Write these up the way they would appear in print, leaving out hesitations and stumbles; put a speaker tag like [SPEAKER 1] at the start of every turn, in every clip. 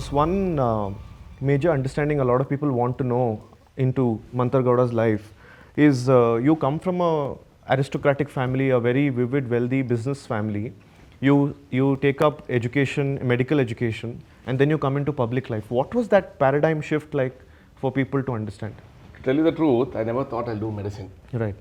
[SPEAKER 1] this one major understanding a lot of people want to know into Mantar Gowda's life is you come from a aristocratic family, a very vivid, wealthy business family. You take up education, medical education, and then you come into public life. What was that paradigm shift like for people to understand?
[SPEAKER 2] To tell you the truth, I never thought I'll do medicine.
[SPEAKER 1] Right.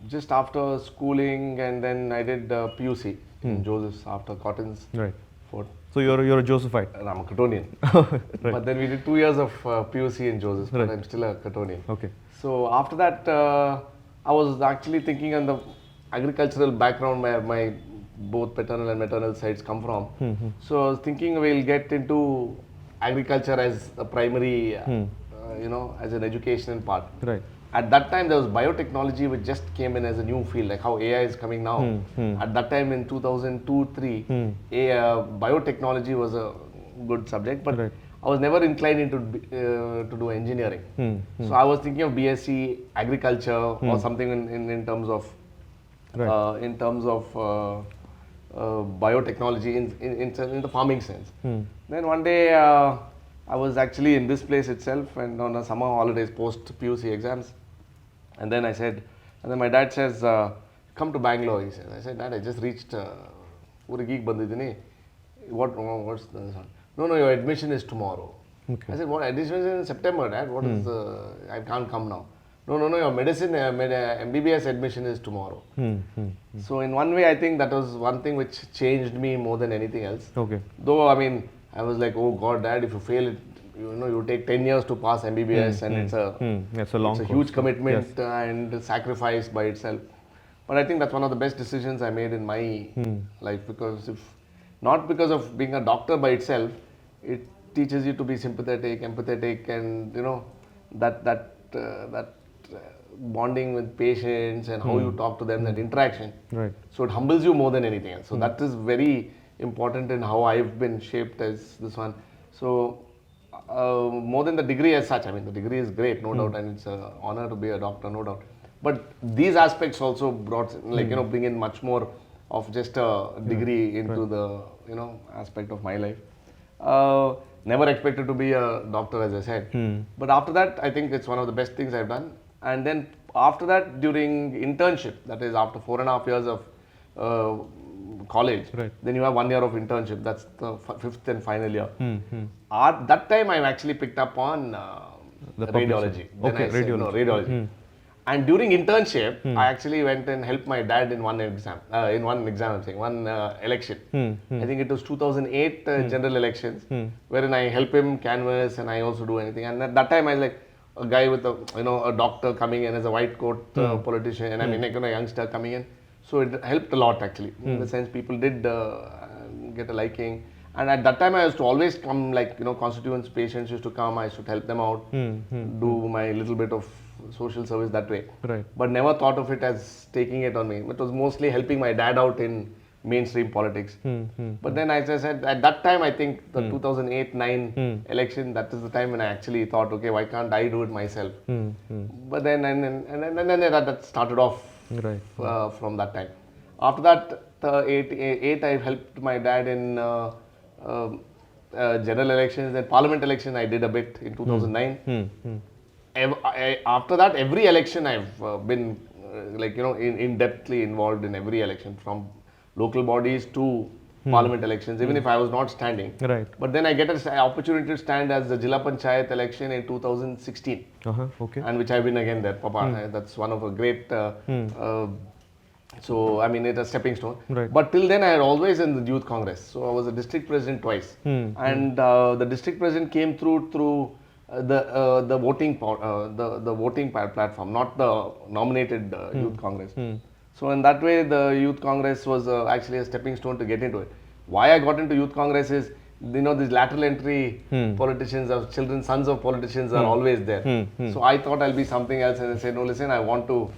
[SPEAKER 2] Just after schooling, and then I did PUC in Joseph's after Cotton's.
[SPEAKER 1] Right.
[SPEAKER 2] For
[SPEAKER 1] So you're a Josephite.
[SPEAKER 2] I'm a Cottonian.
[SPEAKER 1] Right.
[SPEAKER 2] But then we did 2 years of PUC in Joseph's, but
[SPEAKER 1] Right.
[SPEAKER 2] I'm still a Cottonian.
[SPEAKER 1] Okay.
[SPEAKER 2] So after that, I was actually thinking on the agricultural background where my both paternal and maternal sides come from. So I was thinking we'll get into agriculture as a primary, as an educational part.
[SPEAKER 1] Right.
[SPEAKER 2] At that time, there was biotechnology which just came in as a new field, like how AI is coming now. At that time in 2002-3, biotechnology was a good subject, but
[SPEAKER 1] Right.
[SPEAKER 2] I was never inclined into to do engineering. So I was thinking of BSc agriculture or something in terms of biotechnology in the farming sense. Then one day I was actually in this place itself and on a summer holidays post PUC exams, and then my dad says, come to Bangalore. He says, I said, Dad, I just reached Urigig bandidini. What's this one? No, your admission is tomorrow.
[SPEAKER 1] Okay.
[SPEAKER 2] I said, what, admission is in September, Dad? What is I can't come now. No, your medicine, MBBS admission is tomorrow. So in one way, I think that was one thing which changed me more than anything else.
[SPEAKER 1] Okay.
[SPEAKER 2] Though, I mean, I was like, oh God, Dad, if you fail it, you take 10 years to pass MBBS and
[SPEAKER 1] It's a long
[SPEAKER 2] it's a
[SPEAKER 1] course.
[SPEAKER 2] huge commitment and sacrifice by itself. But I think that's one of the best decisions I made in my life, because not because of being a doctor by itself, it teaches you to be sympathetic, empathetic, and that bonding with patients and how you talk to them, that interaction.
[SPEAKER 1] Right.
[SPEAKER 2] So it humbles you more than anything else. So that is very important in how I've been shaped as this one. So more than the degree as such, I mean, the degree is great, no doubt, and it's an honor to be a doctor, no doubt. But these aspects also brought, bring in much more of just a degree into the, aspect of my life. Never expected to be a doctor, as I said. But after that, I think it's one of the best things I've done. And then after that, during internship, that is after 4.5 years of college,
[SPEAKER 1] Right.
[SPEAKER 2] then you have 1 year of internship. That's the fifth and final year. At that time, I actually picked up on radiology. Then
[SPEAKER 1] Okay,
[SPEAKER 2] I said,
[SPEAKER 1] radiology.
[SPEAKER 2] no, radiology. And during internship, I actually went and helped my dad in one exam. One election. I think it was 2008 general elections, wherein I help him canvass and I also do anything. And at that time, I was like a guy with a doctor coming in as a white coat politician, and I mean, a youngster coming in. So it helped a lot actually. In the sense, people did get a liking. And at that time, I used to always come, constituents, patients used to come. I used to help them out, do my little bit of social service that way.
[SPEAKER 1] Right.
[SPEAKER 2] But never thought of it as taking it on me. It was mostly helping my dad out in mainstream politics. But then, as I said, at that time, I think the 2008-9 election, that is the time when I actually thought, okay, why can't I do it myself? But then, and then that started off from that time. After that, the 8, I helped my dad in general elections and parliament election. I did a bit in 2009. After that, every election I've been in-depthly involved in every election, from local bodies to parliament elections, even if I was not standing.
[SPEAKER 1] Right.
[SPEAKER 2] But then I get an opportunity to stand as the Jilla Panchayat election in 2016.
[SPEAKER 1] Okay.
[SPEAKER 2] And which I win again there, Papa. That's one of a great. So I mean, it's a stepping stone.
[SPEAKER 1] Right.
[SPEAKER 2] But till then, I had always in the youth congress. So I was a district president twice, and the district president came through the voting platform, not the nominated youth congress. So in that way, the youth congress was actually a stepping stone to get into it. Why I got into youth congress is, these lateral entry politicians, sons of politicians are always there. So I thought I'll be something else, and I said, no, listen, I want to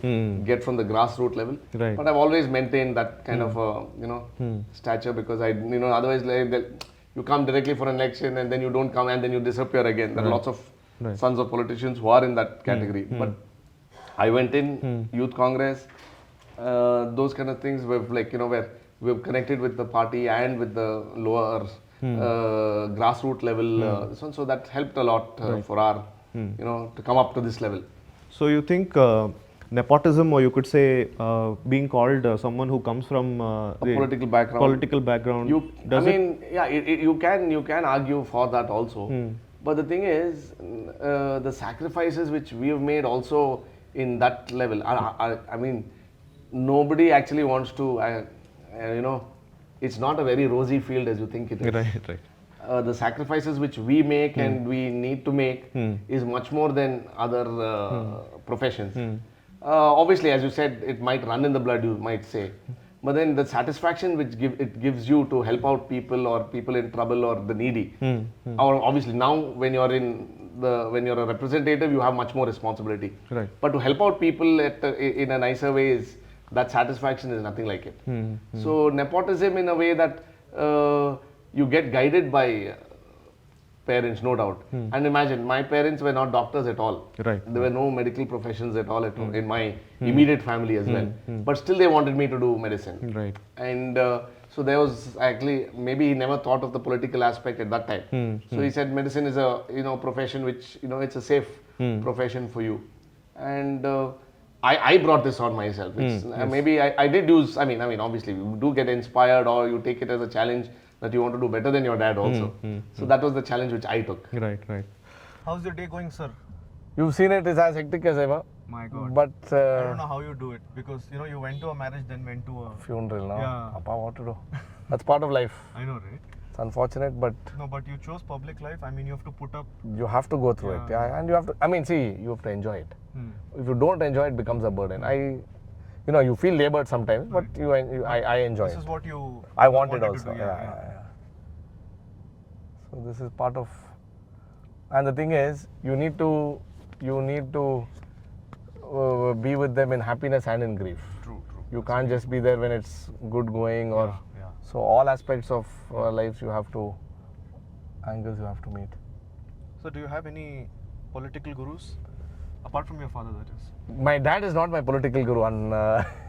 [SPEAKER 2] get from the grassroots level.
[SPEAKER 1] Right.
[SPEAKER 2] But I've always maintained that kind of stature, because otherwise you come directly for an election and then you don't come and then you disappear again. There are lots of sons of politicians who are in that category. But I went in youth congress, those kind of things where where we've connected with the party and with the lower grassroots level. This one, so that helped a lot for our, to come up to this level.
[SPEAKER 1] So you think nepotism, or you could say being called someone who comes from
[SPEAKER 2] A political background. You can argue for that also. But the thing is, the sacrifices which we have made also in that level. I mean, nobody actually wants to. It's not a very rosy field as you think it is.
[SPEAKER 1] Right.
[SPEAKER 2] The sacrifices which we make and we need to make is much more than other professions. Obviously, as you said, it might run in the blood, you might say. But then the satisfaction which it gives you to help out people or people in trouble or the needy. Or obviously now when you're when you're a representative, you have much more responsibility.
[SPEAKER 1] Right.
[SPEAKER 2] But to help out people in a nicer way that satisfaction is nothing like it. So nepotism in a way that you get guided by parents, no doubt. And imagine, my parents were not doctors at all.
[SPEAKER 1] Right.
[SPEAKER 2] There were no medical professions at all in my immediate family as well. But still they wanted me to do medicine.
[SPEAKER 1] Right.
[SPEAKER 2] And so there was actually, maybe he never thought of the political aspect at that time. So he said medicine is a profession which, it's a safe profession for you. And I brought this on myself. Maybe I did use, I mean, obviously you do get inspired or you take it as a challenge that you want to do better than your dad also. So that was the challenge which I took.
[SPEAKER 1] Right. How's your day going, sir?
[SPEAKER 2] You've seen it is as hectic as ever.
[SPEAKER 1] My God.
[SPEAKER 2] But
[SPEAKER 1] I don't know how you do it, because you went to a marriage, then went to a
[SPEAKER 2] funeral now.
[SPEAKER 1] Yeah.
[SPEAKER 2] Appa, what to do? That's part of life.
[SPEAKER 1] I know, right?
[SPEAKER 2] It's unfortunate, but
[SPEAKER 1] no, but you chose public life. I mean, you have to put up.
[SPEAKER 2] You have to go through it, and you have to. I mean, see, you have to enjoy it. If you don't enjoy it, becomes a burden. You feel labored sometimes, but I enjoy it.
[SPEAKER 1] This is what you.
[SPEAKER 2] I wanted also.
[SPEAKER 1] To do,
[SPEAKER 2] yeah. So this is part of, and the thing is, you need to be with them in happiness and in grief.
[SPEAKER 1] True.
[SPEAKER 2] You can't just be there when it's good going or. So all aspects of lives angles you have to meet.
[SPEAKER 1] So do you have any political gurus? Apart from your father, that is.
[SPEAKER 2] My dad is not my political guru.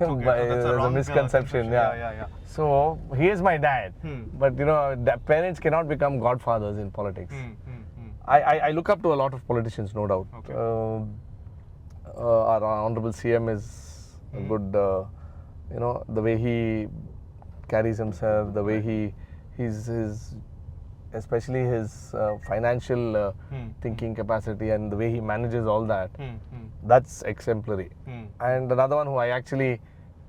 [SPEAKER 2] There's a misconception.
[SPEAKER 1] Yeah.
[SPEAKER 2] So he is my dad. But parents cannot become godfathers in politics. I look up to a lot of politicians, no doubt.
[SPEAKER 1] Okay.
[SPEAKER 2] Our honorable CM is a good, the way he carries himself, the way especially his financial thinking capacity and the way he manages all that, that's exemplary. And another one who I actually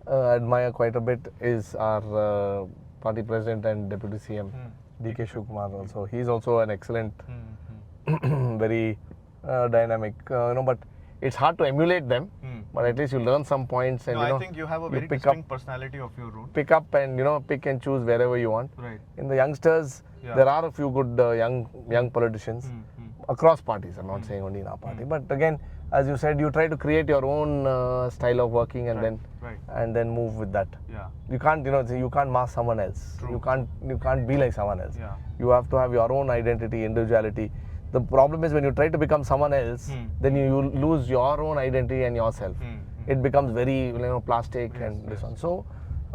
[SPEAKER 2] admire quite a bit is our party president and deputy CM, DK Shivkumar also. He's also an excellent, very dynamic, but it's hard to emulate them, but at least you learn some points and
[SPEAKER 1] I think you have a very distinct personality of your own.
[SPEAKER 2] Pick up and pick and choose wherever you want.
[SPEAKER 1] Right.
[SPEAKER 2] In the youngsters, there are a few good young politicians across parties. I'm not saying only in our party, but again, as you said, you try to create your own style of working and then move with that.
[SPEAKER 1] Yeah.
[SPEAKER 2] You can't you can't mask someone else.
[SPEAKER 1] True.
[SPEAKER 2] You can't be like someone else.
[SPEAKER 1] Yeah.
[SPEAKER 2] You have to have your own identity, individuality. The problem is when you try to become someone else, then you lose your own identity and yourself. It becomes very plastic and this one. So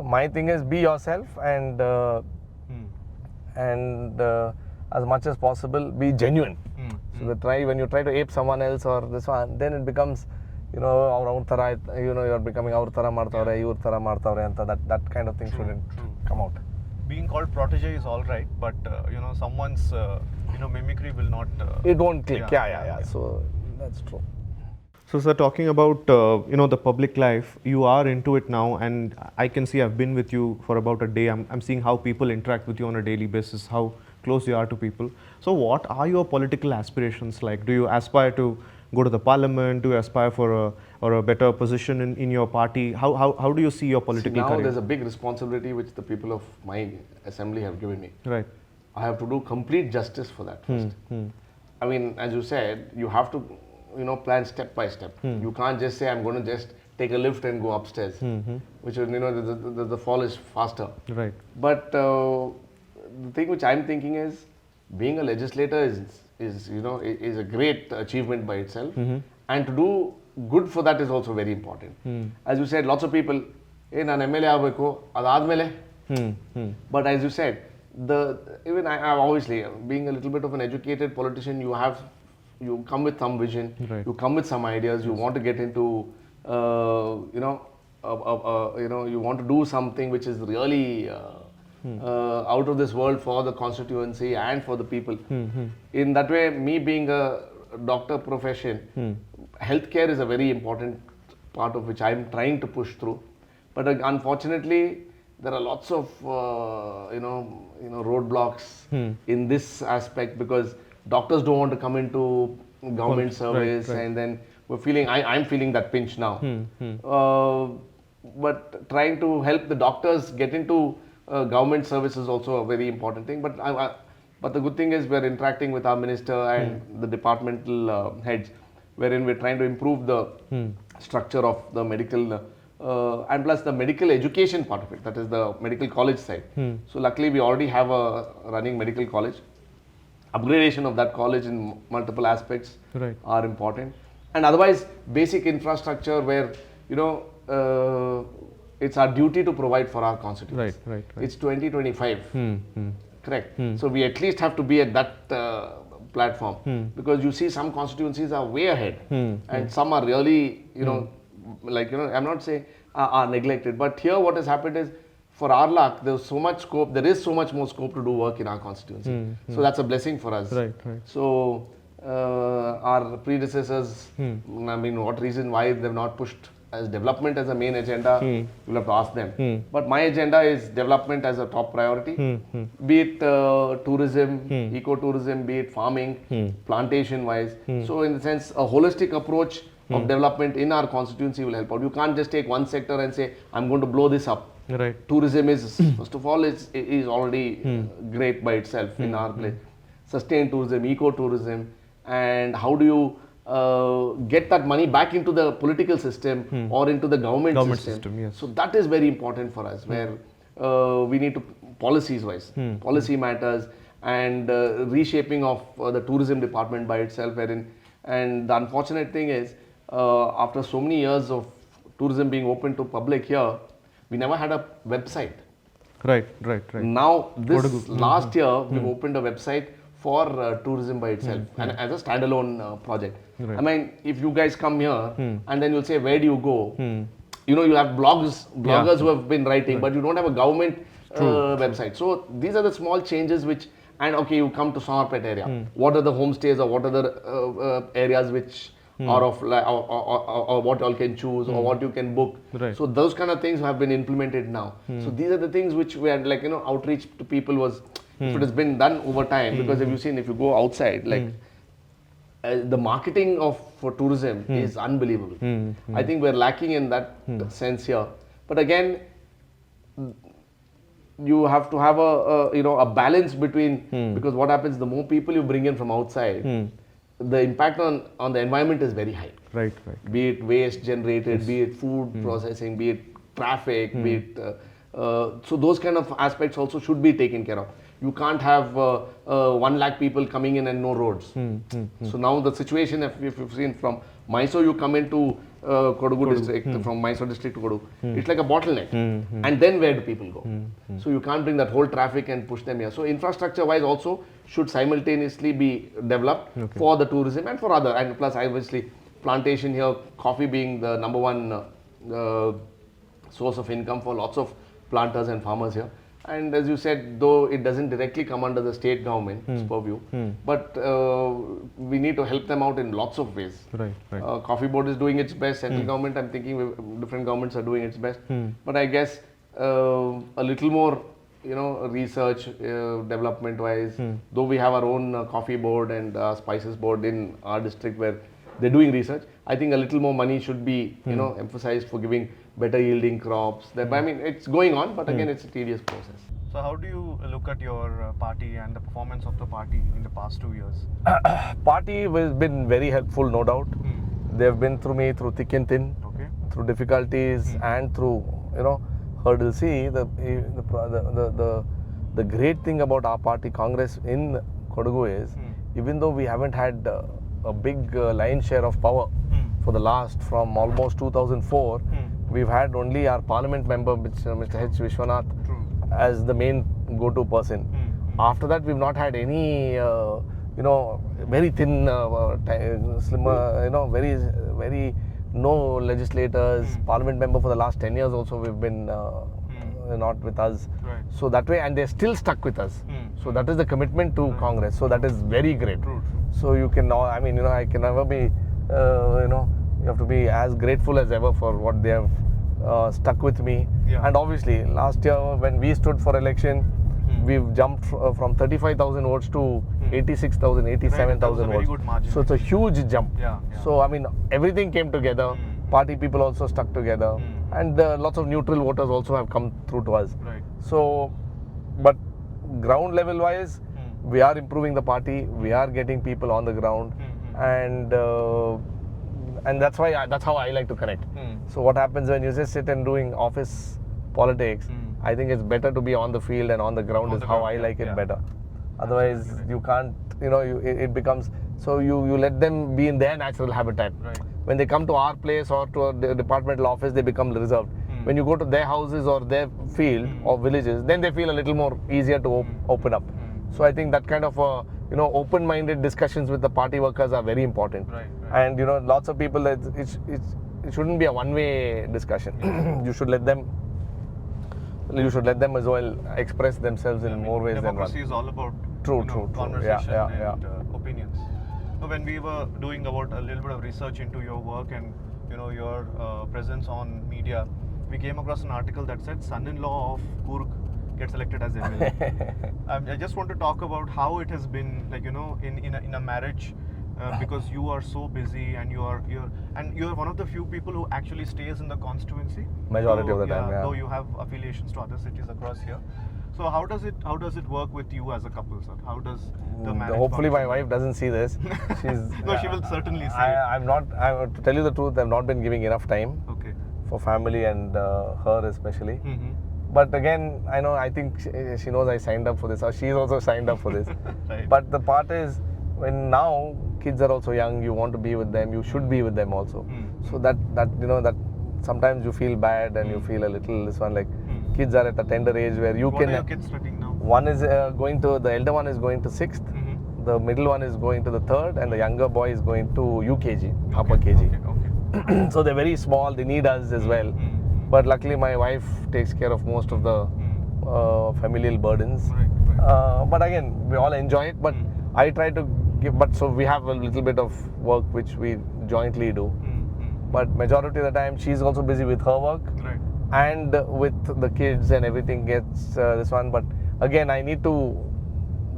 [SPEAKER 2] my thing is be yourself and as much as possible be genuine. So when you try to ape someone else or this one, then it becomes you're becoming our tara martavare, your tara martavare, and that kind of thing shouldn't come out.
[SPEAKER 1] Being called protege is all right, but someone's mimicry will not.
[SPEAKER 2] It won't click. Yeah. So that's true.
[SPEAKER 1] So, sir, talking about the public life, you are into it now, and I can see I've been with you for about a day. I'm seeing how people interact with you on a daily basis, how close you are to people. So, what are your political aspirations like? Do you aspire to go to the parliament? Do you aspire for a better position in your party? How do you see your political career?
[SPEAKER 2] Now there's a big responsibility which the people of my assembly have given me.
[SPEAKER 1] Right.
[SPEAKER 2] I have to do complete justice for that first. I mean, as you said, you have to plan step by step. You can't just say I'm going to just take a lift and go upstairs, which the fall is faster.
[SPEAKER 1] Right.
[SPEAKER 2] But the thing which I'm thinking is being a legislator is a great achievement by itself, and to do good for that is also very important. As you said, lots of people, nan MLA agbeku adadmele. But as you said, even I obviously being a little bit of an educated politician, you come with some vision,
[SPEAKER 1] Right.
[SPEAKER 2] you come with some ideas, you want to get into you want to do something which is really out of this world for the constituency and for the people. In that way, me being a doctor profession, healthcare is a very important part of which I'm trying to push through. But unfortunately, there are lots of roadblocks in this aspect because doctors don't want to come into government service,
[SPEAKER 1] right.
[SPEAKER 2] and then I'm feeling that pinch now. But trying to help the doctors get into government service is also a very important thing. But the good thing is we're interacting with our minister and the departmental heads, wherein we're trying to improve the structure of the medical and plus the medical education part of it, that is the medical college side. So luckily we already have a running medical college. Upgradation of that college in multiple aspects are important. And otherwise, basic infrastructure where, it's our duty to provide for our constituency.
[SPEAKER 1] Right.
[SPEAKER 2] It's 2025. Correct. So we at least have to be at that platform because you see some constituencies are way ahead and some are really, I'm not saying are neglected, but here what has happened is for our luck, there is so much more scope to do work in our constituency. So that's a blessing for us.
[SPEAKER 1] Right.
[SPEAKER 2] So our predecessors, what reason why they've not pushed as development as a main agenda, you'll have to ask them. But my agenda is development as a top priority, be it tourism, ecotourism, be it farming, plantation wise. So in the sense, a holistic approach of development in our constituency will help out. You can't just take one sector and say, I'm going to blow this up.
[SPEAKER 1] Right.
[SPEAKER 2] Tourism is, first of all, is already great by itself in our place. Sustained tourism, ecotourism, and how do you get that money back into the political system or into the government system.
[SPEAKER 1] Yes.
[SPEAKER 2] So that is very important for us, where we need to, policies wise, policy matters, and reshaping of the tourism department by itself, wherein, and the unfortunate thing is, after so many years of tourism being open to public here, we never had a website.
[SPEAKER 1] Right.
[SPEAKER 2] Now, this
[SPEAKER 1] Kodagu.
[SPEAKER 2] last year, we've opened a website for tourism by itself and as a standalone project.
[SPEAKER 1] Right.
[SPEAKER 2] I mean, if you guys come here and then you'll say, where do you go? You'll have bloggers who have been writing, but you don't have a government website. So these are the small changes which, and okay, you come to Somwarpete area. What are the homestays or what are the areas which are of, or what all can choose or what you can book.
[SPEAKER 1] Right.
[SPEAKER 2] So those kind of things have been implemented now. So these are the things which we had, outreach to people was, if it has been done over time, because if you go outside, the marketing for tourism is unbelievable. I think we're lacking in that sense here. But again, you have to have a balance between, because what happens, the more people you bring in from outside, the impact on the environment is very high.
[SPEAKER 1] Right.
[SPEAKER 2] Be it waste generated, be it food processing, be it traffic, be it so those kind of aspects also should be taken care of. You can't have 1 lakh people coming in and no roads. So now the situation, if you've seen from Mysore, you come into Kodagu district, from Mysore district to Kodagu, it's like a bottleneck. And then where do people go? So you can't bring that whole traffic and push them here. So infrastructure wise also should simultaneously be developed for the tourism and for other, and plus obviously plantation here, coffee being the number one source of income for lots of planters and farmers here. And as you said, though it doesn't directly come under the state government's purview, but we need to help them out in lots of ways.
[SPEAKER 1] Right.
[SPEAKER 2] Coffee board is doing its best. Central government, I'm thinking different governments are doing its best. But I guess a little more, research development wise. Though we have our own coffee board and spices board in our district where they're doing research, I think a little more money should be, emphasized for giving better yielding crops. I mean, it's going on, but again, it's a tedious process.
[SPEAKER 1] So how do you look at your party and the performance of the party in the past 2 years?
[SPEAKER 2] Party has been very helpful, no doubt. They've been through me through thick and thin, through difficulties and through, hurdles. See, the great thing about our party, Congress in Kodagu, is even though we haven't had a big lion's share of power for the last, from almost 2004, we've had only our parliament member, Mr. H. Vishwanath, as the main go-to person. After that, we've not had any, very thin, slimmer, very no legislators, parliament member for the last 10 years also we've been not with us.
[SPEAKER 1] Right.
[SPEAKER 2] So that way, and they're still stuck with us. So that is the commitment to Congress. So that is very great.
[SPEAKER 1] True.
[SPEAKER 2] So you can, I can never be, you have to be as grateful as ever for what they have stuck with me.
[SPEAKER 1] Yeah.
[SPEAKER 2] And obviously, last year when we stood for election, we've jumped from 35,000 votes to 86,000, 87,000
[SPEAKER 1] That was a very
[SPEAKER 2] votes.
[SPEAKER 1] good margin.
[SPEAKER 2] So it's a huge jump.
[SPEAKER 1] Yeah.
[SPEAKER 2] So everything came together. Party people also stuck together, and lots of neutral voters also have come through to us.
[SPEAKER 1] Right.
[SPEAKER 2] So, but ground level wise, we are improving the party. We are getting people on the ground, and that's how I like to connect. So what happens when you just sit and doing office politics? I think it's better to be on the field and on the ground is how I like it better. Otherwise, you can't. It becomes so you let them be in their natural habitat.
[SPEAKER 1] Right.
[SPEAKER 2] When they come to our place or to a departmental office, they become reserved. When you go to their houses or their field or villages, then they feel a little more easier to open up. So I think that kind of open-minded discussions with the party workers are very important.
[SPEAKER 1] Right.
[SPEAKER 2] And lots of people, it shouldn't be a one-way discussion. You should let them as well express themselves in more ways than one.
[SPEAKER 1] Democracy is all about
[SPEAKER 2] True.
[SPEAKER 1] conversation
[SPEAKER 2] Yeah.
[SPEAKER 1] and opinions. When we were doing about a little bit of research into your work and your presence on media, we came across an article that said son-in-law of Coorg gets elected as MLA. I just want to talk about how it has been, in a marriage, because you are so busy and you're one of the few people who actually stays in the constituency.
[SPEAKER 2] Majority of the time, yeah.
[SPEAKER 1] Though you have affiliations to other cities across here. So how does it work with you as a couple, sir? How does the marriage?
[SPEAKER 2] Hopefully, my
[SPEAKER 1] function?
[SPEAKER 2] wife doesn't see this. She's
[SPEAKER 1] No, she will certainly see it.
[SPEAKER 2] I'm not. To tell you the truth, I've not been giving enough time
[SPEAKER 1] Okay.
[SPEAKER 2] for family and her especially.
[SPEAKER 1] Mm-hmm.
[SPEAKER 2] But again, I think she knows I signed up for this, or she's also signed up for this.
[SPEAKER 1] Right.
[SPEAKER 2] But the part is, when now kids are also young, you want to be with them, you should be with them also. So that sometimes you feel bad and you feel a little this one, like kids are at a tender age where you
[SPEAKER 1] What
[SPEAKER 2] can.
[SPEAKER 1] are your kids studying now?
[SPEAKER 2] One is the elder one is going to 6th, the middle one is going to the 3rd, and the younger boy is going to UKG, upper KG.
[SPEAKER 1] Okay.
[SPEAKER 2] So they're very small, they need us as well. But luckily my wife takes care of most of the familial burdens.
[SPEAKER 1] Right.
[SPEAKER 2] But again, we all enjoy it, but I try to give, so we have a little bit of work which we jointly do. But majority of the time she's also busy with her work.
[SPEAKER 1] Right.
[SPEAKER 2] And with the kids and everything gets this one. But again, I need to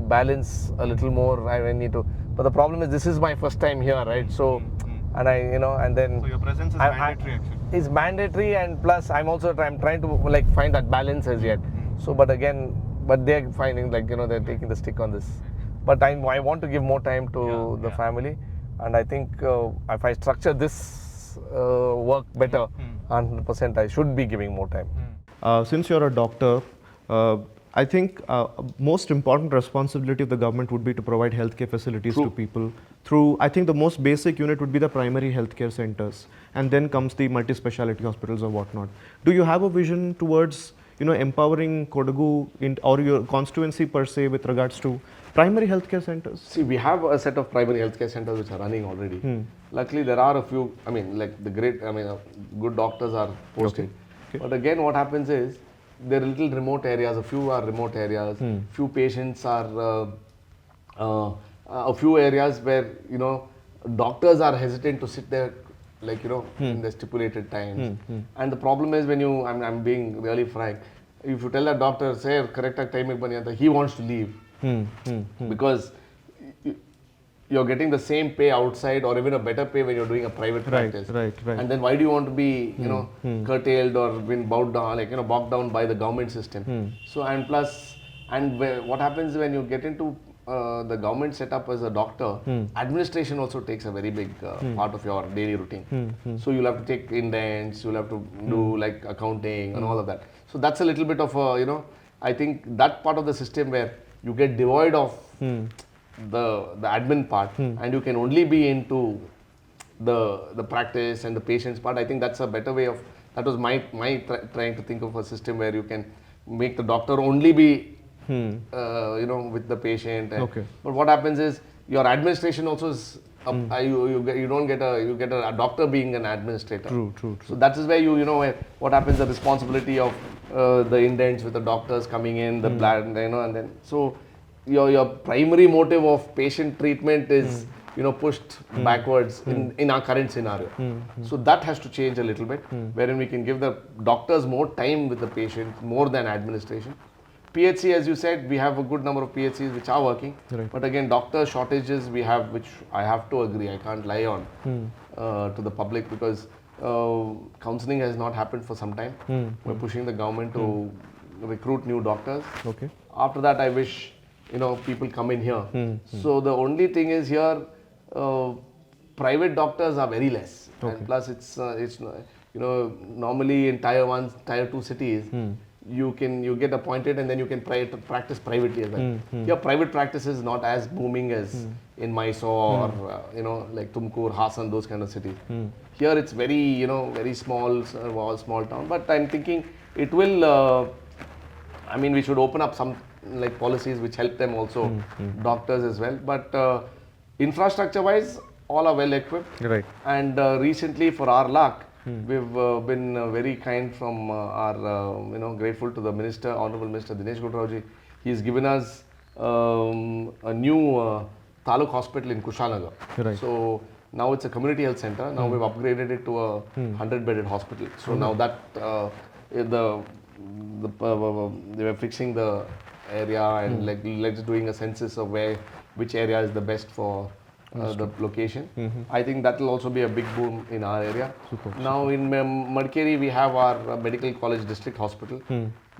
[SPEAKER 2] balance a little more. I need to. But the problem is, this is my first time here, right? So, and and then.
[SPEAKER 1] So your presence is mandatory, actually.
[SPEAKER 2] It's mandatory, and plus I'm trying to find that balance as yet. So, but they're finding they're taking the stick on this. But I want to give more time to the family, and I think if I structure this work better, 100%, I should be giving more time.
[SPEAKER 1] Since you're a doctor, I think most important responsibility of the government would be to provide healthcare facilities to people through, I think the most basic unit would be the primary healthcare centers, and then comes the multi-speciality hospitals or whatnot. Do you have a vision towards empowering Kodagu or your constituency per se with regards to primary healthcare centers?
[SPEAKER 2] See, we have a set of primary healthcare centers which are running already. Luckily, there are a few, good doctors are posted.
[SPEAKER 1] Okay.
[SPEAKER 2] But again, what happens is, there are little remote areas, a few are remote areas, few patients are, a few areas where, doctors are hesitant to sit there, in the stipulated times. And the problem is when I'm being really frank, if you tell a doctor, say, correct time, he wants to leave. Because you're getting the same pay outside or even a better pay when you're doing a private practice.
[SPEAKER 1] Right.
[SPEAKER 2] And then why do you want to be, curtailed or been bogged down by the government system? So, and plus, what happens when you get into the government setup as a doctor, administration also takes a very big part of your daily routine. So you'll have to take indents, you'll have to do accounting and all of that. So that's a little bit of I think that part of the system where you get devoid of the admin part and you can only be into the practice and the patient's part. I think that's a better way of, that was my trying to think of a system where you can make the doctor only be with the patient.
[SPEAKER 1] Okay.
[SPEAKER 2] But what happens is your administration also is you don't get a doctor being an administrator.
[SPEAKER 1] True.
[SPEAKER 2] So that is where what happens, the responsibility of the indents with the doctors coming in, the blood, and then so your primary motive of patient treatment is pushed backwards in our current scenario. So that has to change a little bit, wherein we can give the doctors more time with the patient more than administration. PHC, as you said, we have a good number of PHCs which are working,
[SPEAKER 1] Right.
[SPEAKER 2] but again, doctor shortages we have, which I have to agree, I can't lie on to the public, because counseling has not happened for some time. We're pushing the government to recruit new doctors.
[SPEAKER 1] Okay.
[SPEAKER 2] After that, I wish people come in here. So the only thing is here, private doctors are very less, and plus it's normally in tier 1, tier 2 cities. You get appointed and then you can practice privately as well. Here, private practice is not as booming as in Mysore or like Tumkur, Hassan, those kind of cities. Here it's very very small town. But I'm thinking it will. We should open up some like policies which help them also, doctors as well. But infrastructure wise, all are well equipped.
[SPEAKER 1] Right.
[SPEAKER 2] And recently, for our luck, we've been very kind from our, grateful to the Minister, Honorable Minister Dinesh Gudrauji. He's given us a new Taluk hospital in Kushalnagar.
[SPEAKER 1] Right.
[SPEAKER 2] So now it's a community health center. Now we've upgraded it to a 100-bedded hospital. So now that they were fixing the area and like doing a census of which area is the best for the location. I think that will also be a big boom in our area.
[SPEAKER 1] Super.
[SPEAKER 2] Now in Madikeri we have our medical college district hospital.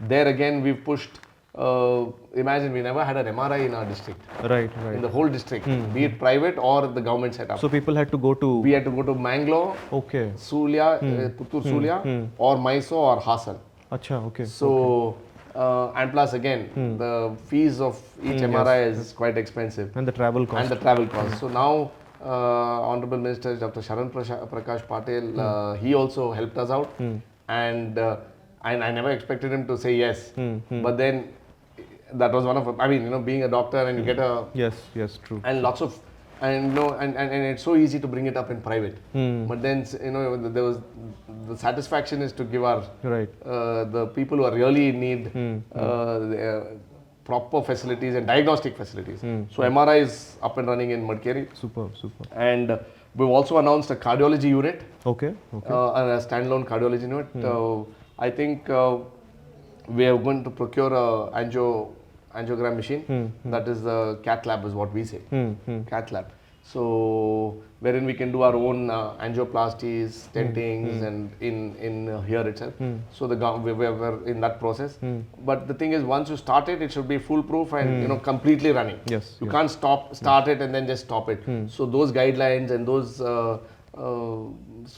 [SPEAKER 2] There again we've pushed. Imagine we never had an MRI in our district.
[SPEAKER 1] Right.
[SPEAKER 2] In the whole district, be it private or the government setup.
[SPEAKER 1] So people had to go to.
[SPEAKER 2] We had to go to Mangalore,
[SPEAKER 1] Okay.
[SPEAKER 2] Sulia, Puttur Sulia, or Mysore or Hassan.
[SPEAKER 1] Acha. Okay.
[SPEAKER 2] So, and plus again, the fees of each MRI is quite expensive.
[SPEAKER 1] And the travel cost.
[SPEAKER 2] So now, Honorable Minister Dr. Sharan Prakash Patel, he also helped us out. And I never expected him to say yes. But then, that was one of, being a doctor and you get a...
[SPEAKER 1] Yes, true.
[SPEAKER 2] And lots of... And it's so easy to bring it up in private. But then, there was... The satisfaction is to give our...
[SPEAKER 1] Right.
[SPEAKER 2] The people who are really in need proper facilities and diagnostic facilities. So MRI is up and running in Madikeri.
[SPEAKER 1] Super.
[SPEAKER 2] And we've also announced a cardiology unit.
[SPEAKER 1] Okay.
[SPEAKER 2] A standalone cardiology unit. I think we are going to procure a angiogram machine. That is the cath lab is what we say. Cath lab. So wherein we can do our own angioplasties, stentings, and in here itself. So we're in that process. But the thing is, once you start it, it should be foolproof and completely running.
[SPEAKER 1] Yes.
[SPEAKER 2] You can't start it and then just stop it. So those guidelines and those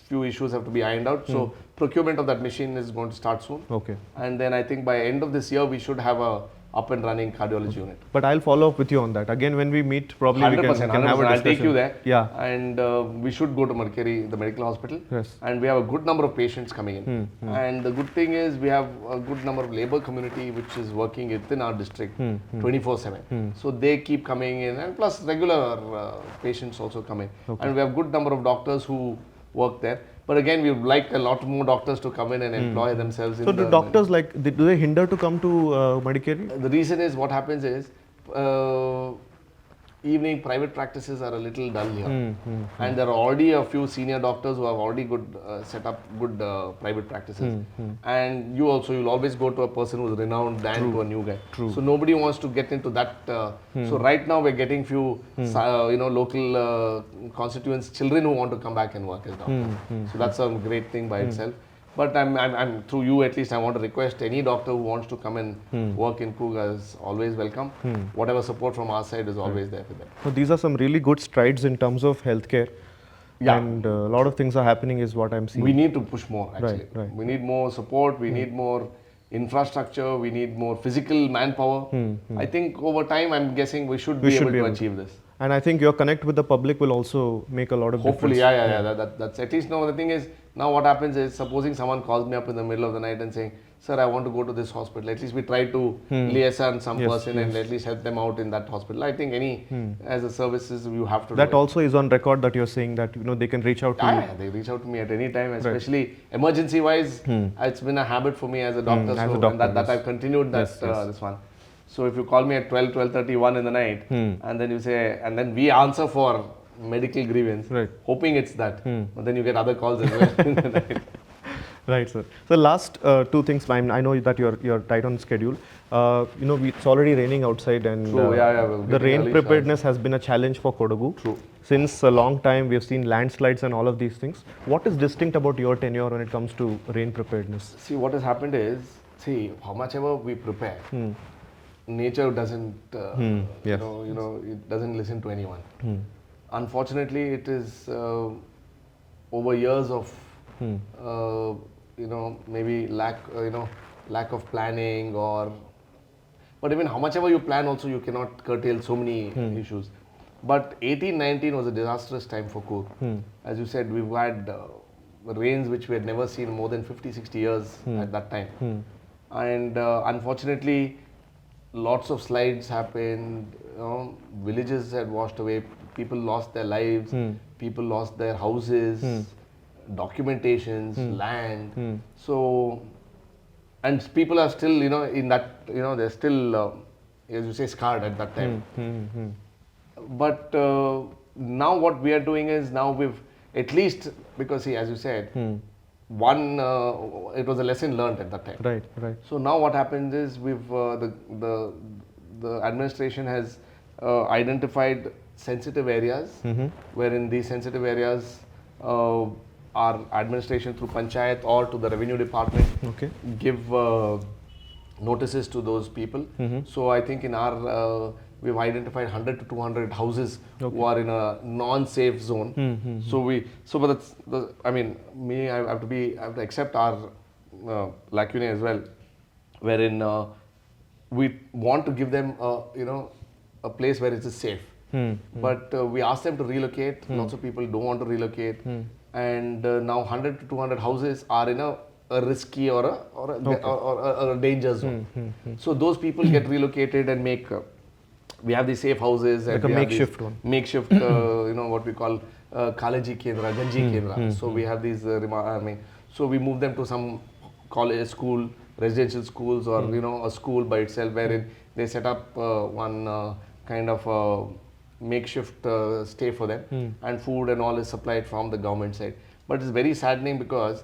[SPEAKER 2] few issues have to be ironed out. So procurement of that machine is going to start soon.
[SPEAKER 1] Okay.
[SPEAKER 2] And then I think by end of this year we should have a up and running cardiology unit.
[SPEAKER 1] But I'll follow up with you on that. Again, when we meet, probably
[SPEAKER 2] 100%,
[SPEAKER 1] we can have a discussion.
[SPEAKER 2] I'll take you there.
[SPEAKER 1] Yeah.
[SPEAKER 2] And we should go to Madikeri, the medical hospital.
[SPEAKER 1] Yes.
[SPEAKER 2] And we have a good number of patients coming in. And the good thing is we have a good number of labor community which is working within our district 24/7. So they keep coming in, and plus regular patients also come in.
[SPEAKER 1] Okay.
[SPEAKER 2] And we have good number of doctors who work there. But again, we would like a lot more doctors to come in and employ themselves.
[SPEAKER 1] So do doctors do they hinder to come to Madikeri?
[SPEAKER 2] The reason is what happens is evening private practices are a little dull here, and there are already a few senior doctors who have already set up good private practices. And you'll always go to a person who's renowned than to a new guy. So nobody wants to get into that. So right now we're getting few local constituents children who want to come back and work as doctors. So that's a great thing by itself. But I'm through you at least, I want to request any doctor who wants to come and work in Coorg is always welcome. Whatever support from our side is always there for them.
[SPEAKER 1] So these are some really good strides in terms of healthcare.
[SPEAKER 2] Yeah.
[SPEAKER 1] And a lot of things are happening is what I'm seeing.
[SPEAKER 2] We need to push more actually.
[SPEAKER 1] Right.
[SPEAKER 2] We need more support, we need more infrastructure, we need more physical manpower. I think over time I'm guessing we should be able to achieve this.
[SPEAKER 1] And I think your connect with the public will also make a lot of
[SPEAKER 2] Hopefully,
[SPEAKER 1] difference.
[SPEAKER 2] yeah. That's at least now the thing is Now what happens is, supposing someone calls me up in the middle of the night and saying, sir, I want to go to this hospital. At least we try to liaison some
[SPEAKER 1] Yes,
[SPEAKER 2] person and
[SPEAKER 1] yes.
[SPEAKER 2] at least help them out in that hospital. I think any, as a services, you have to
[SPEAKER 1] That
[SPEAKER 2] do it.
[SPEAKER 1] also is on record that you're saying that they can reach out to you.
[SPEAKER 2] Yeah, they reach out to me at any time, especially emergency wise. It's been a habit for me as a doctor,
[SPEAKER 1] as a
[SPEAKER 2] so
[SPEAKER 1] doctor,
[SPEAKER 2] and that
[SPEAKER 1] yes.
[SPEAKER 2] I've continued that
[SPEAKER 1] Yes, yes.
[SPEAKER 2] this one. So if you call me at 12, 12:31 in the night, and then you say, and then we answer for medical grievance,
[SPEAKER 1] Right.
[SPEAKER 2] hoping it's that, but then you get other calls as well in the night.
[SPEAKER 1] Right, sir. So last two things. I know that you're tight on schedule. It's already raining outside, and
[SPEAKER 2] True, yeah, we're
[SPEAKER 1] the
[SPEAKER 2] getting
[SPEAKER 1] rain
[SPEAKER 2] early
[SPEAKER 1] preparedness has been a challenge for Kodagu.
[SPEAKER 2] True.
[SPEAKER 1] Since a long time, we have seen landslides and all of these things. What is distinct about your tenure when it comes to rain preparedness?
[SPEAKER 2] See, what has happened is, how much ever we prepare, nature doesn't,
[SPEAKER 1] Yes.
[SPEAKER 2] it doesn't listen to anyone. Unfortunately, it is over years of, maybe lack of planning but even how much ever you plan also, you cannot curtail so many issues. But 18-19 was a disastrous time for Coorg. As you said, we've had rains which we had never seen more than 50-60 years at that time. And unfortunately, lots of slides happened, villages had washed away, people lost their lives, people lost their houses, documentations, land. So, and people are still, in that, they're still, as you say, scarred at that time. But now what we are doing is, now we've at least, because see, as you said, one, it was a lesson learned at that time.
[SPEAKER 1] Right, right.
[SPEAKER 2] So now what happens is, we've the administration has identified sensitive areas, wherein these sensitive areas, our administration through panchayat or to the revenue department
[SPEAKER 1] Okay.
[SPEAKER 2] give notices to those people. So I think in our we've identified 100 to 200 houses who are in a non-safe zone. But I have to accept our lacunae as well, wherein we want to give them a place where it is safe. But we ask them to relocate. Lots of people don't want to relocate, and now 100 to 200 houses are in a risky or a danger zone. So those people get relocated and make. We have these safe houses, and
[SPEAKER 1] Like a
[SPEAKER 2] we have
[SPEAKER 1] makeshift
[SPEAKER 2] these
[SPEAKER 1] one.
[SPEAKER 2] makeshift, what we call Kalaji Kendra, Ganji Kendra. So we have these. So we move them to some college, school, residential schools, or a school by itself, wherein they set up one kind of makeshift stay for them, and food and all is supplied from the government side. But it's very saddening because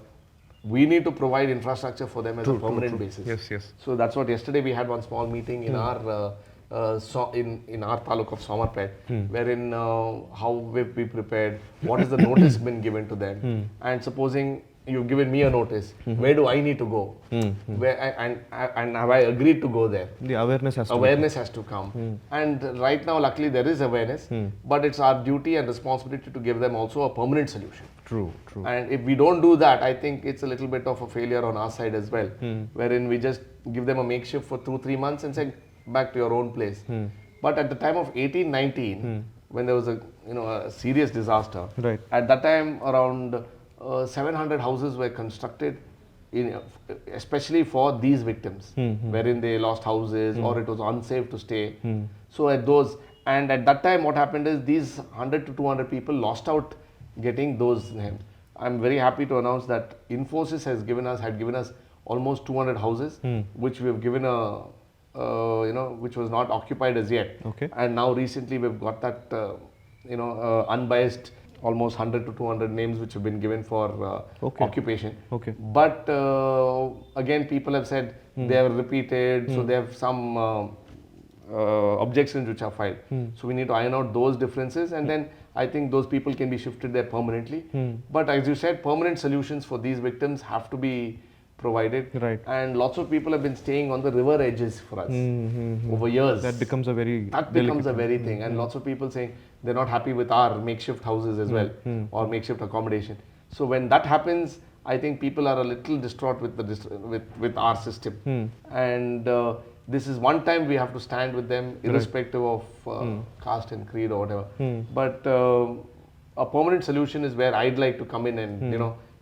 [SPEAKER 2] we need to provide infrastructure for them as a permanent basis.
[SPEAKER 1] Yes, yes.
[SPEAKER 2] So that's what yesterday we had one small meeting in our in our taluk of Somwarpete, wherein how we've been prepared, what is the notice been given to them, and supposing you've given me a notice, where do I need to go, and have I agreed to go there?
[SPEAKER 1] The awareness has to
[SPEAKER 2] Awareness has to come, and right now luckily there is awareness, but it's our duty and responsibility to give them also a permanent solution.
[SPEAKER 1] True, true.
[SPEAKER 2] And if we don't do that, I think it's a little bit of a failure on our side as well, wherein we just give them a makeshift for 2-3 months and say, back to your own place. But at the time of 18-19, when there was a serious disaster,
[SPEAKER 1] Right.
[SPEAKER 2] at that time around 700 houses were constructed, especially for these victims, wherein they lost houses or it was unsafe to stay. So at that time what happened is, these 100 to 200 people lost out getting those names. I'm very happy to announce that Infosys had given us almost 200 houses, which we have given which was not occupied as yet.
[SPEAKER 1] Okay.
[SPEAKER 2] And now recently we've got that, unbiased, almost 100 to 200 names which have been given for occupation.
[SPEAKER 1] Okay.
[SPEAKER 2] But again, people have said they have repeated, so they have some objections which are filed. So we need to iron out those differences, and then I think those people can be shifted there permanently. But as you said, permanent solutions for these victims have to be provided.
[SPEAKER 1] Right.
[SPEAKER 2] And lots of people have been staying on the river edges for us over years.
[SPEAKER 1] That becomes a very
[SPEAKER 2] thing. And lots of people saying they're not happy with our makeshift houses as well, or makeshift accommodation. So when that happens, I think people are a little distraught with our system. And this is one time we have to stand with them, irrespective of caste and creed or whatever. But a permanent solution is where I'd like to come in and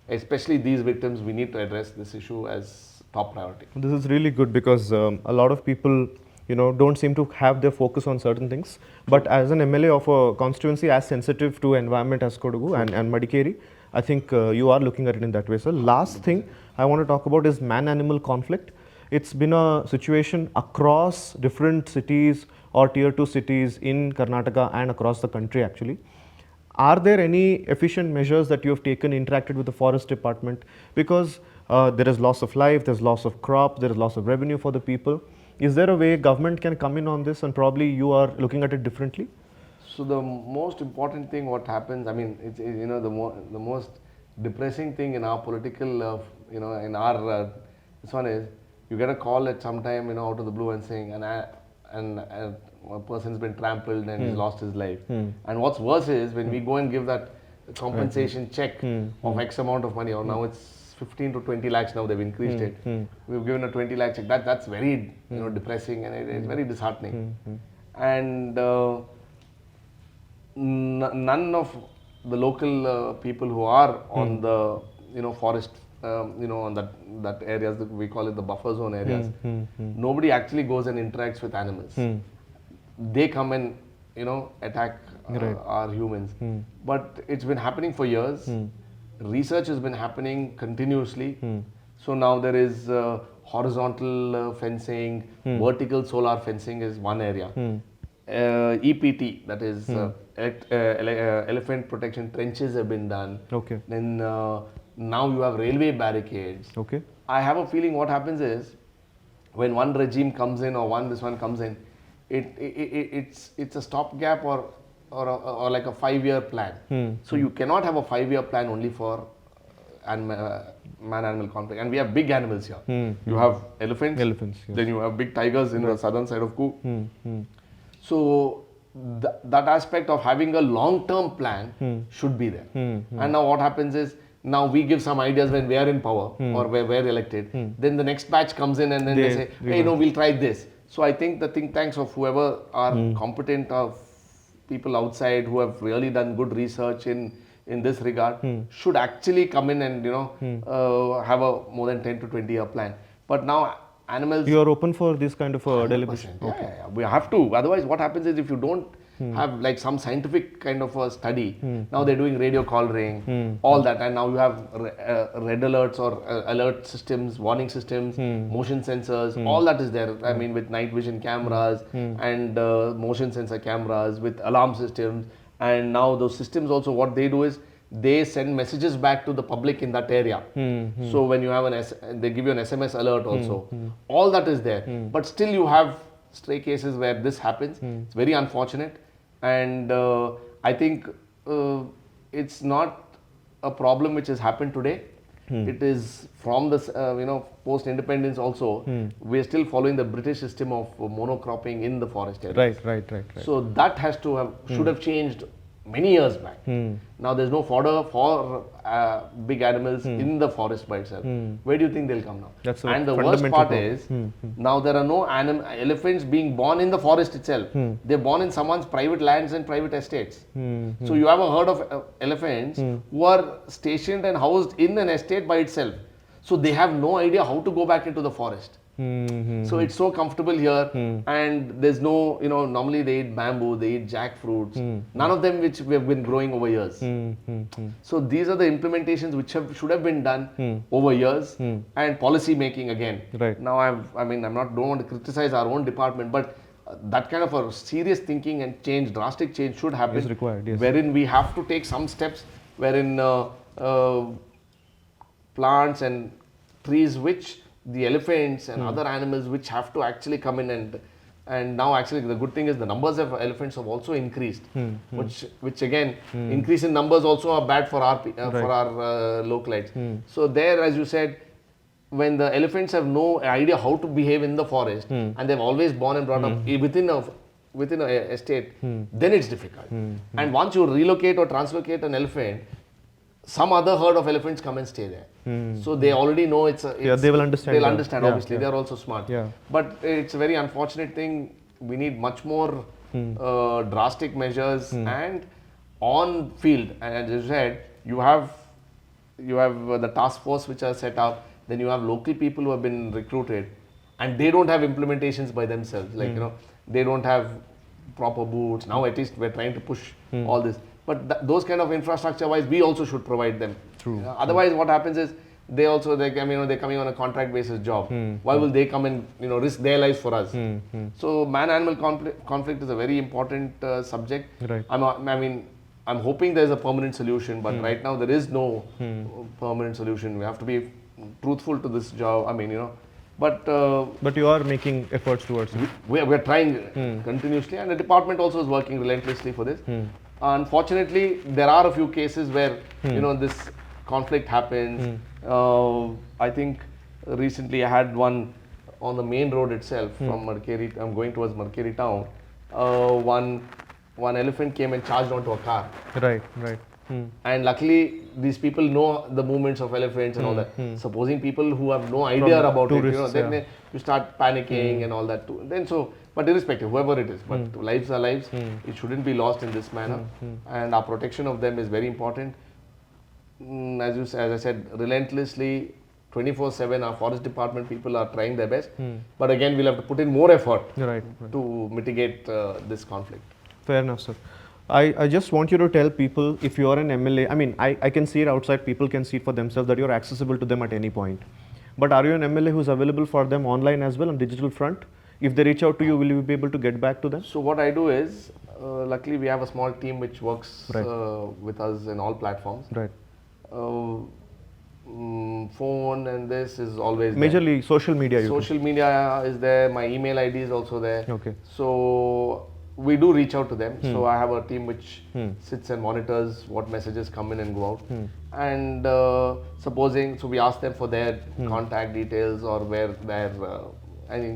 [SPEAKER 2] especially these victims, we need to address this issue as top priority.
[SPEAKER 1] This is really good because a lot of people, don't seem to have their focus on certain things. But as an MLA of a constituency as sensitive to environment as Kodagu and Madikeri, I think you are looking at it in that way. So last thing I want to talk about is man-animal conflict. It's been a situation across different cities or tier 2 cities in Karnataka and across the country actually. Are there any efficient measures that you have taken, interacted with the forest department? Because there is loss of life, there's loss of crop, there is loss of revenue for the people. Is there a way government can come in on this, and probably you are looking at it differently?
[SPEAKER 2] So the most important thing what happens, I mean, it's the most depressing thing in our political, in our this one is you get a call at some time, out of the blue and saying, and a person's been trampled and he's lost his life. And what's worse is when we go and give that compensation check of X amount of money, or now it's 15 to 20 lakhs now, they've increased it. We've given a 20 lakh check. That's very depressing, and it's very disheartening. And none of the local people who are on the forest, on that areas that we call it the buffer zone areas, nobody actually goes and interacts with animals. They come and attack our humans. But it's been happening for years. Research has been happening continuously. So now there is horizontal fencing, vertical solar fencing is one area. EPT, that is elephant protection trenches have been done.
[SPEAKER 1] Okay.
[SPEAKER 2] Then now you have railway barricades.
[SPEAKER 1] Okay.
[SPEAKER 2] I have a feeling what happens is when one regime comes in or this one comes in, it's a stopgap or like a 5-year plan. So you cannot have a 5-year plan only for man-animal conflict. And we have big animals here. You have elephants.
[SPEAKER 1] Yes.
[SPEAKER 2] Then you have big tigers in the southern side of Coorg. So that aspect of having a long-term plan should be there. And now what happens is, now we give some ideas when we are in power or we're elected. Then the next batch comes in and then they say, hey, we'll try this. So I think the think tanks of whoever are competent, of people outside who have really done good research in this regard should actually come in and have a more than 10 to 20 year plan. But now animals,
[SPEAKER 1] you are open for this kind of deliberation.
[SPEAKER 2] Yeah, we have to. Otherwise, what happens is if you don't have like some scientific kind of a study, now they're doing radio collaring, all that, and now you have red alerts or alert systems, warning systems, motion sensors, all that is there. I mean, with night vision cameras and motion sensor cameras, with alarm systems, and now those systems also, what they do is they send messages back to the public in that area. So when you have they give you an SMS alert also. All that is there. But still you have stray cases where this happens. It's very unfortunate. And I think it's not a problem which has happened today. It is from the post-independence also. We are still following the British system of monocropping in the forest area.
[SPEAKER 1] Right.
[SPEAKER 2] So that has to should have changed many years back. Now there's no fodder for big animals in the forest by itself. Where do you think they'll come now? And the worst part is, now there are no elephants being born in the forest itself. They're born in someone's private lands and private estates. So you have a herd of elephants who are stationed and housed in an estate by itself. So they have no idea how to go back into the forest. So it's so comfortable here, and there's no, normally they eat bamboo, they eat jackfruits, none of them which we have been growing over years. So these are the implementations which should have been done over years, and policy making again. Now don't want to criticize our own department, but that kind of a serious thinking and change, drastic change should happen.
[SPEAKER 1] Is required, yes.
[SPEAKER 2] Wherein we have to take some steps, wherein plants and trees which the elephants and other animals which have to actually come in, and now actually the good thing is the numbers of elephants have also increased, which again increase in numbers also are bad for our localites. So there, as you said, when the elephants have no idea how to behave in the forest and they've always born and brought up within a estate, then it's difficult. And once you relocate or translocate an elephant, some other herd of elephants come and stay there. So they already know
[SPEAKER 1] they will understand.
[SPEAKER 2] They'll understand, obviously. They're also smart. But it's a very unfortunate thing. We need much more drastic measures and on field. And as you said, you have you have the task force which are set up, then you have local people who have been recruited, and they don't have implementations by themselves. Like, you know, they don't have proper boots. Now at least we're trying to push all this. But those kind of infrastructure wise, we also should provide them.
[SPEAKER 1] True.
[SPEAKER 2] Otherwise, what happens is they also, they're coming on a contract basis job. Why will they come and, you know, risk their lives for us? So man-animal conflict is a very important subject.
[SPEAKER 1] Right.
[SPEAKER 2] I'm hoping there's a permanent solution, but right now there is no permanent solution. We have to be truthful to this job. I mean, you know,
[SPEAKER 1] but you are making efforts towards it.
[SPEAKER 2] we're trying continuously, and the department also is working relentlessly for this. Unfortunately, there are a few cases where you know, this conflict happens. I think recently I had one on the main road itself from Madikeri. I'm going towards Madikeri town. One elephant came and charged onto a car.
[SPEAKER 1] Right.
[SPEAKER 2] And luckily, these people know the movements of elephants and all that. Supposing people who have no idea about it, you know, then you start panicking and all that too. Then but irrespective, whoever it is, but lives are lives. It shouldn't be lost in this manner, and our protection of them is very important. As I said, relentlessly, 24/7, our forest department people are trying their best. But again, we'll have to put in more effort to mitigate this conflict.
[SPEAKER 1] Fair enough, sir. I just want you to tell people, if you are an MLA, I mean, I can see it outside, people can see it for themselves, that you're accessible to them at any point. But are you an MLA who's available for them online as well on digital front? If they reach out to you, will you be able to get back to them?
[SPEAKER 2] So what I do is, luckily we have a small team which works with us in all platforms.
[SPEAKER 1] Right.
[SPEAKER 2] Phone and this is always
[SPEAKER 1] majorly
[SPEAKER 2] there.
[SPEAKER 1] Social media.
[SPEAKER 2] Social media is there. My email ID is also there.
[SPEAKER 1] Okay.
[SPEAKER 2] So we do reach out to them. So I have a team which sits and monitors what messages come in and go out. And supposing, so we ask them for their contact details or where their,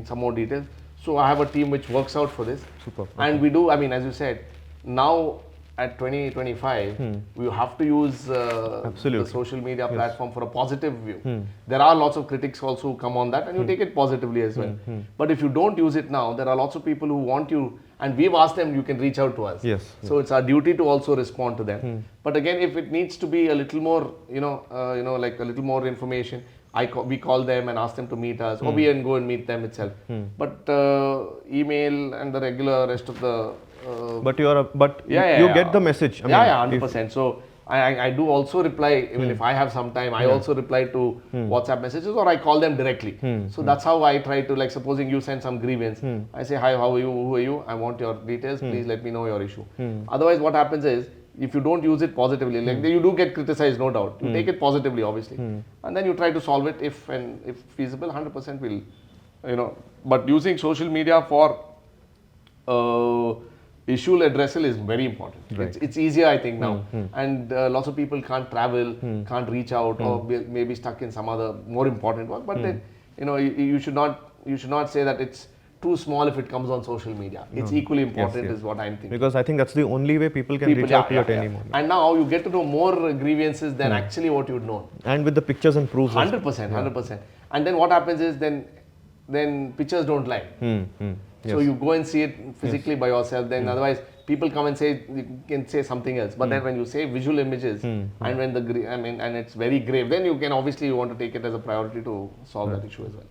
[SPEAKER 2] some more details. So I have a team which works out for this.
[SPEAKER 1] Super.
[SPEAKER 2] And we do, I mean, as you said, now at 2025, we have to use the social media platform for a positive view. There are lots of critics also who come on that, and you take it positively as well. But if you don't use it now, there are lots of people who want you, and we've asked them, you can reach out to us.
[SPEAKER 1] Yes.
[SPEAKER 2] So it's our duty to also respond to them. But again, if it needs to be a little more, like a little more information, we call them and ask them to meet us, or we can go and meet them itself. But email and the regular rest of the
[SPEAKER 1] but you get the message. I mean,
[SPEAKER 2] 100%. So I do also reply, even if I have some time, I also reply to WhatsApp messages, or I call them directly. So that's how I try to, like, supposing you send some grievance, I say, hi, how are you, who are you, I want your details, please let me know your issue. Otherwise what happens is, if you don't use it positively, like you do get criticized, no doubt, you take it positively obviously, and then you try to solve it if feasible. 100% will, but using social media for issue addressal is very important.
[SPEAKER 1] Right.
[SPEAKER 2] It's easier, I think, now. And lots of people can't travel, can't reach out, or maybe stuck in some other more important work. But then, you should not say that it's too small if it comes on social media. It's equally important, is what I'm thinking.
[SPEAKER 1] Because I think that's the only way people can reach out to you at any moment.
[SPEAKER 2] And now you get to know more grievances than actually what you'd know.
[SPEAKER 1] And with the pictures and proofs.
[SPEAKER 2] 100%. And then what happens is, then pictures don't lie. So you go and see it physically by yourself. Then otherwise people come and say, you can say something else. But then when you say visual images and when and it's very grave, then you want to take it as a priority to solve that issue as well.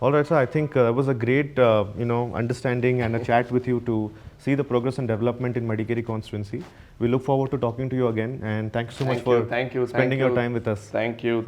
[SPEAKER 1] All right, sir. I think that was a great, understanding and a chat with you to see the progress and development in Madikeri constituency. We look forward to talking to you again, and thank you so much for spending your time with us.
[SPEAKER 2] Thank you.